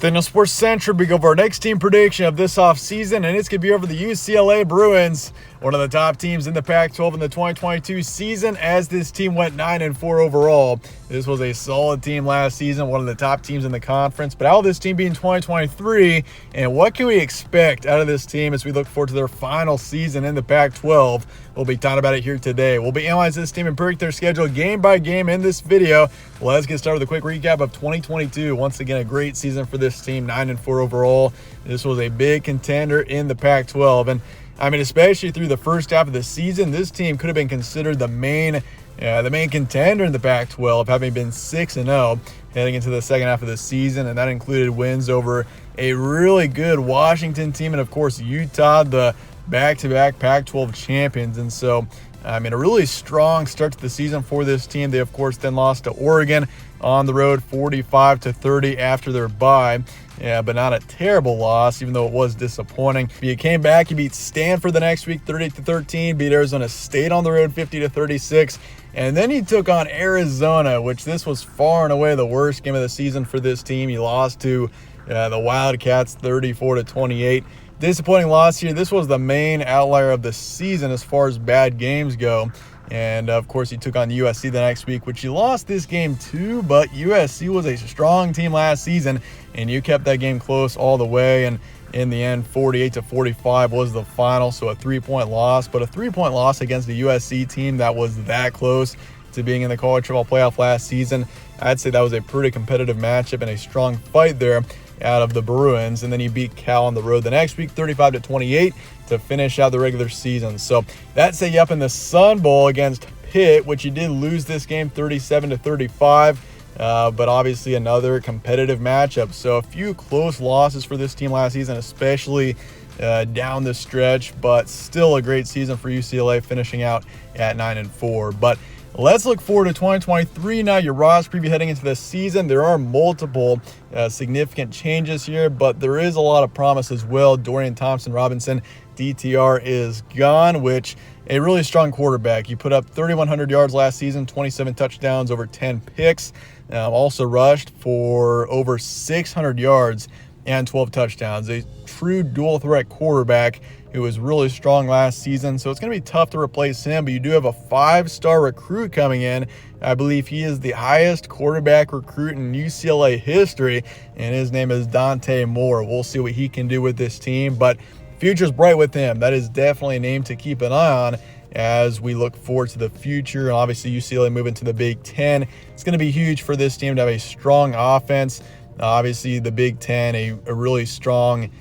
Then in Sports Central, we go over our next team prediction of this offseason, and it's going to be over the UCLA Bruins, one of the top teams in the Pac-12 in the 2022 season, as this team went 9-4 overall. This was a solid team last season, one of the top teams in the conference. But how will this team be in 2023, and what can we expect out of this team as we look forward to their final season in the Pac-12? We'll be talking about it here today. We'll be analyzing this team and predict their schedule game by game in this video. Let's get started with a quick recap of 2022. Once again, a great season for this team, 9-4 overall. This was a big contender in the Pac-12, and I mean, especially through the first half of the season, this team could have been considered the main contender in the Pac-12, having been 6-0 heading into the second half of the season, and that included wins over a really good Washington team and, of course, Utah, the back-to-back Pac-12 champions. And so, I mean, a really strong start to the season for this team. They, of course, then lost to Oregon on the road 45-30 after their bye. Yeah, but not a terrible loss, even though it was disappointing. But you came back, you beat Stanford the next week 38-13, beat Arizona State on the road 50-36, and then you took on Arizona, which this was far and away the worst game of the season for this team. You lost to the Wildcats 34-28. Disappointing loss here. This was the main outlier of the season as far as bad games go. And, of course, you took on USC the next week, which you lost this game too, but USC was a strong team last season, and you kept that game close all the way. And in the end, 48-45 was the final, so a 3-point loss. But a 3-point loss against the USC team that was that close to being in the college football playoff last season, I'd say that was a pretty competitive matchup and a strong fight there out of the Bruins. And then you beat Cal on the road the next week 35-28 to finish out the regular season. So that set you up in the Sun Bowl against Pitt, which you did lose this game 37-35, but obviously another competitive matchup. So a few close losses for this team last season, especially down the stretch, but still a great season for UCLA, finishing out at 9-4. But let's look forward to 2023 now. Your roster preview heading into the season. There are multiple significant changes here, but there is a lot of promise as well. Dorian Thompson-Robinson, DTR, is gone, which a really strong quarterback. He put up 3,100 yards last season, 27 touchdowns, over 10 picks. Also rushed for over 600 yards and 12 touchdowns. A true dual threat quarterback who was really strong last season. So it's going to be tough to replace him, but you do have a 5-star recruit coming in. I believe he is the highest quarterback recruit in UCLA history, and his name is Dante Moore. We'll see what he can do with this team, but future's bright with him. That is definitely a name to keep an eye on as we look forward to the future. And obviously, UCLA moving to the Big Ten. It's going to be huge for this team to have a strong offense. Obviously, the Big Ten, a really strong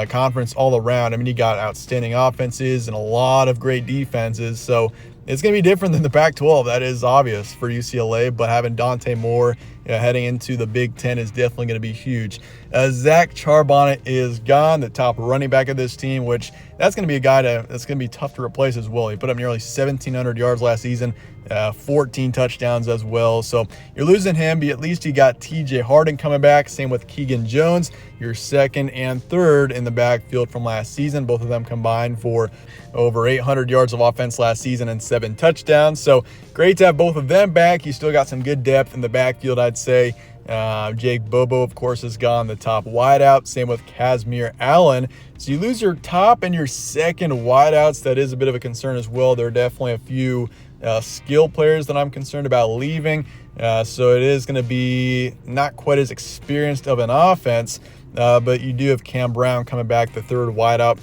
conference all around. I mean, you got outstanding offenses and a lot of great defenses. So it's going to be different than the Pac-12. That is obvious for UCLA, but having Dante Moore heading into the Big Ten is definitely going to be huge. Zach Charbonnet is gone, the top running back of this team, which that's going to be a guy that's going to be tough to replace as well. He put up nearly 1,700 yards last season, 14 touchdowns as well. So you're losing him, but at least you got TJ Harden coming back. Same with Keegan Jones, your second and third in the backfield from last season. Both of them combined for over 800 yards of offense last season and 7 touchdowns. So great to have both of them back. You still got some good depth in the backfield, I'd say. Jake Bobo, of course, is gone, the top wideout. Same with Kazmir Allen. So you lose your top and your second wideouts. That is a bit of a concern as well. There are definitely a few skill players that I'm concerned about leaving. So it is going to be not quite as experienced of an offense. But you do have Cam Brown coming back, the third wideout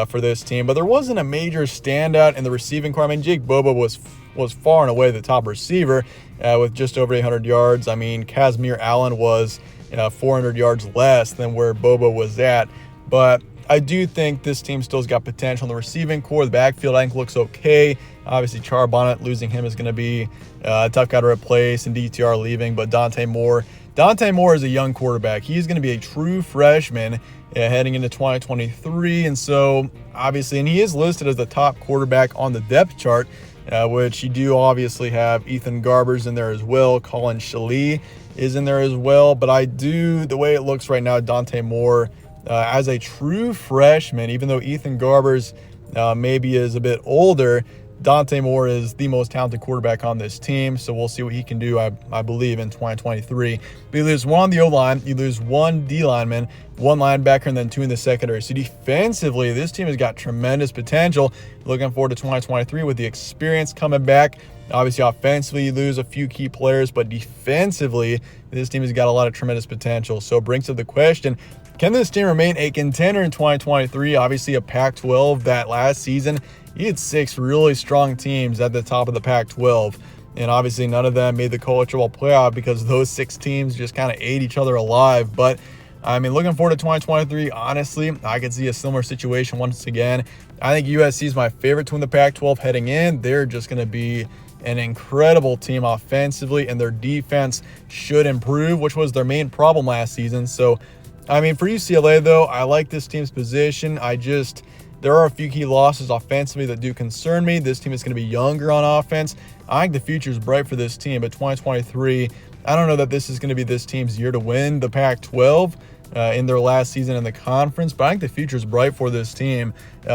for this team. But there wasn't a major standout in the receiving core. I mean, Jake Bobo was far and away the top receiver with just over 800 yards. I mean, Kazmir Allen was 400 yards less than where Bobo was at. But I do think this team still's got potential in the receiving core. The backfield, I think, looks okay. Obviously, Charbonnet, losing him is going to be a tough guy to replace, and DTR leaving. But Dante Moore is a young quarterback. He's going to be a true freshman heading into 2023. And so, obviously, and he is listed as the top quarterback on the depth chart, which you do obviously have Ethan Garbers in there as well. Colin Shalee is in there as well. But the way it looks right now, Dante Moore, as a true freshman, even though Ethan Garbers maybe is a bit older, Dante Moore is the most talented quarterback on this team, so we'll see what he can do, I believe, in 2023. But you lose one on the O-line, you lose one D lineman, one linebacker, and then two in the secondary. So defensively, this team has got tremendous potential. Looking forward to 2023 with the experience coming back. Obviously, offensively, you lose a few key players, but defensively, this team has got a lot of tremendous potential. So it brings up the question, can this team remain a contender in 2023? Obviously, a Pac-12 that last season, you had 6 really strong teams at the top of the Pac-12. And obviously, none of them made the college football playoff because those 6 teams just kind of ate each other alive. But I mean, looking forward to 2023, honestly, I could see a similar situation once again. I think USC is my favorite to win the Pac-12 heading in. They're just going to be an incredible team offensively, and their defense should improve, which was their main problem last season. So, I mean, for UCLA, though, I like this team's position. There are a few key losses offensively that do concern me. This team is going to be younger on offense. I think the future is bright for this team, but 2023, I don't know that this is going to be this team's year to win the Pac-12 in their last season in the conference, but I think the future is bright for this team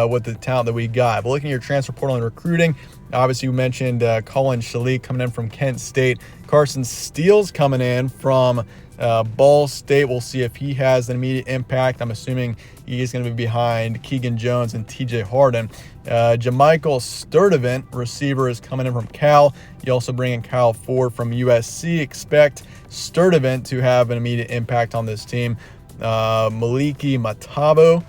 with the talent that we got. But looking at your transfer portal and recruiting, obviously you mentioned Colin Shalik coming in from Kent State. Carson Steele's coming in from Ball State. We'll see if he has an immediate impact. I'm assuming he's going to be behind Keegan Jones and TJ Harden. Jamichael Sturdivant, receiver, is coming in from Cal. You also bring in Kyle Ford from USC. Expect Sturdivant to have an immediate impact on this team. Maliki Matabo,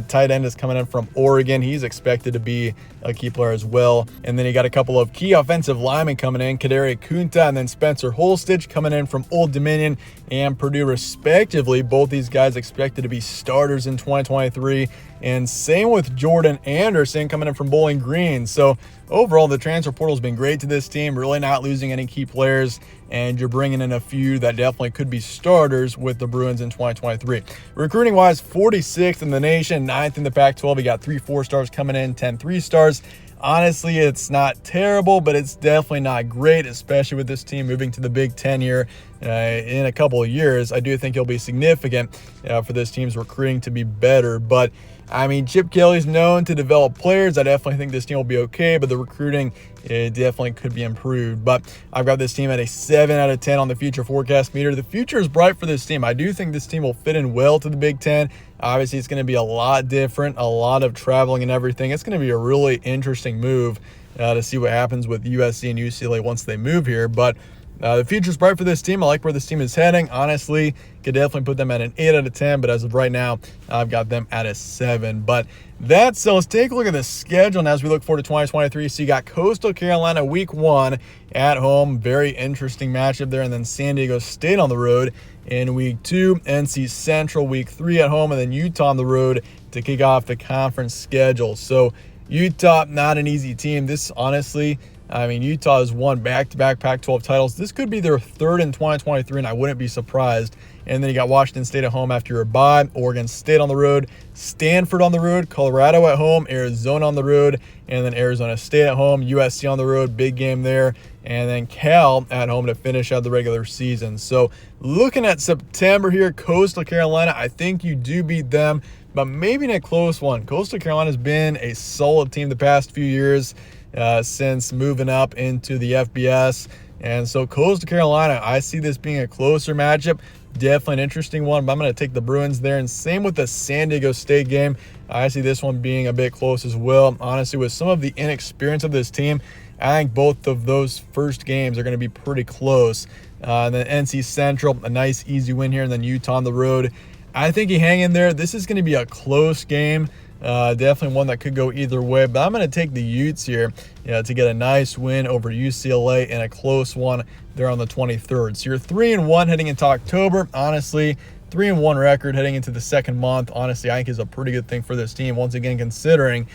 tight end, is coming in from Oregon. He's expected to be a key player as well. And then you got a couple of key offensive linemen coming in, Kaderi Kunta and then Spencer Holstitch coming in from Old Dominion and Purdue respectively. Both these guys expected to be starters in 2023. And same with Jordan Anderson coming in from Bowling Green. So overall, the transfer portal has been great to this team, really not losing any key players, and you're bringing in a few that definitely could be starters with the Bruins in 2023. Recruiting-wise, 46th in the nation, 9th in the Pac-12. You got 3 4-stars coming in, 10 3-stars. Honestly, it's not terrible, but it's definitely not great, especially with this team moving to the Big Ten here in a couple of years. I do think it'll be significant for this team's recruiting to be better, but I mean, Chip Kelly's known to develop players. I definitely think this team will be okay, but the recruiting, it definitely could be improved. But I've got this team at a 7 out of 10 on the future forecast meter. The future is bright for this team. I do think this team will fit in well to the Big Ten. Obviously, it's going to be a lot different, a lot of traveling and everything. It's going to be a really interesting move to see what happens with USC and UCLA once they move here. But the future is bright for this team. I like where this team is heading. Honestly, could definitely put them at an 8 out of 10, but as of right now, I've got them at a 7. But so let's take a look at the schedule and as we look forward to 2023. So you got Coastal Carolina week 1 at home. Very interesting matchup there. And then San Diego State on the road in week 2. NC Central week 3 at home. And then Utah on the road to kick off the conference schedule. So Utah, not an easy team. This, honestly, I mean, Utah has won back-to-back Pac-12 titles. This could be their 3rd in 2023, and I wouldn't be surprised. And then you got Washington State at home after your bye, Oregon State on the road, Stanford on the road, Colorado at home, Arizona on the road, and then Arizona State at home, USC on the road, big game there, and then Cal at home to finish out the regular season. So looking at September here, Coastal Carolina, I think you do beat them, but maybe in a close one. Coastal Carolina has been a solid team the past few years since moving up into the FBS. And so Coastal Carolina, I see this being a closer matchup. Definitely an interesting one, but I'm going to take the Bruins there. And same with the San Diego State game. I see this one being a bit close as well. Honestly, with some of the inexperience of this team, I think both of those first games are going to be pretty close. And then NC Central, a nice easy win here. And then Utah on the road. I think you hang in there. This is going to be a close game. Definitely one that could go either way, but I'm going to take the Utes here to get a nice win over UCLA in a close one there on the 23rd. So you're 3-1 heading into October. Honestly, 3-1 record heading into the second month, honestly, I think is a pretty good thing for this team. Once again, considering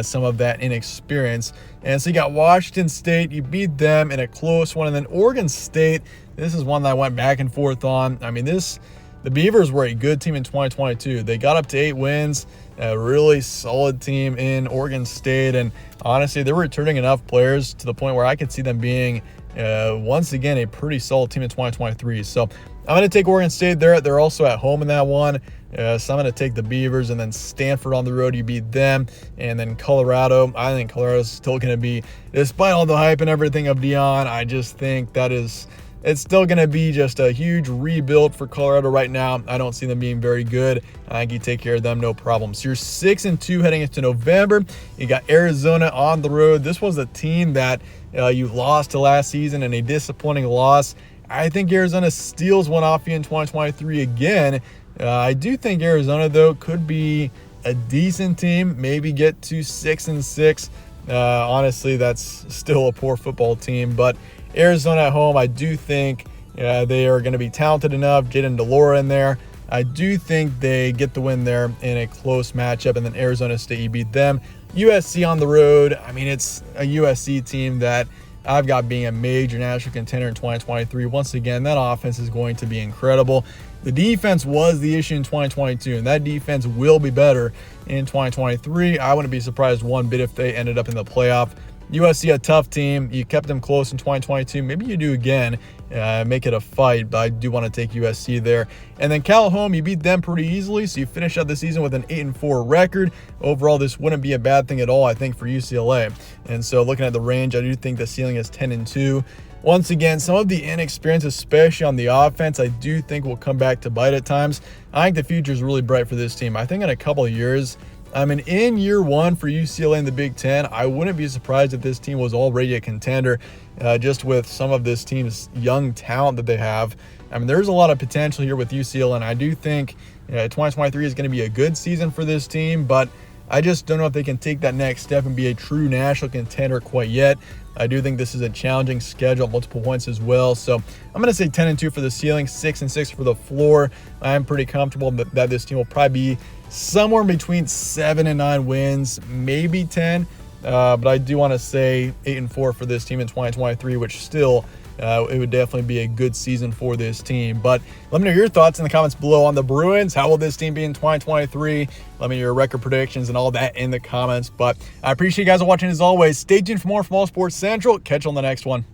some of that inexperience. And so you got Washington State. You beat them in a close one. And then Oregon State, this is one that I went back and forth on. I mean, the Beavers were a good team in 2022. They got up to 8 wins, a really solid team in Oregon State. And honestly, they were returning enough players to the point where I could see them being once again, a pretty solid team in 2023. So I'm going to take Oregon State there. They're also at home in that one. So I'm going to take the Beavers, and then Stanford on the road. You beat them. And then Colorado. I think Colorado's still going to be, despite all the hype and everything of Deion, I just think it's still going to be just a huge rebuild for Colorado right now. I don't see them being very good. I think you take care of them, no problem. So you're 6-2 heading into November. You got Arizona on the road. This was a team that you lost to last season, and a disappointing loss. I think Arizona steals one off you in 2023 again. I do think Arizona, though, could be a decent team, maybe get to 6-6. Honestly, that's still a poor football team, but Arizona at home, I do think they are going to be talented enough. Jaden Delora in there. I do think they get the win there in a close matchup, and then Arizona State, you beat them. USC on the road. I mean, it's a USC team that I've got being a major national contender in 2023. Once again, that offense is going to be incredible. The defense was the issue in 2022, and that defense will be better in 2023. I wouldn't be surprised one bit if they ended up in the playoff. USC, a tough team. You kept them close in 2022. Maybe you do again. Make it a fight, but I do want to take USC there. And then Cal home, you beat them pretty easily, so you finish out the season with an 8-4 record. Overall, this wouldn't be a bad thing at all, I think, for UCLA. And so looking at the range, I do think the ceiling is 10-2. Once again, some of the inexperience, especially on the offense, I do think will come back to bite at times. I think the future is really bright for this team. I think in a couple of years, in year one for UCLA in the Big Ten, I wouldn't be surprised if this team was already a contender, just with some of this team's young talent that they have. There's a lot of potential here with UCLA, and I do think 2023 is going to be a good season for this team, but I just don't know if they can take that next step and be a true national contender quite yet. I do think this is a challenging schedule at multiple points as well. So I'm going to say 10-2 for the ceiling, 6-6 for the floor. I'm pretty comfortable that this team will probably be somewhere between 7 and 9 wins, maybe 10. But I do want to say 8-4 for this team in 2023, which still it would definitely be a good season for this team. But let me know your thoughts in the comments below on the Bruins. How will this team be in 2023? Let me know your record predictions and all that in the comments. But I appreciate you guys watching as always. Stay tuned for more from All Sports Central. Catch you on the next one.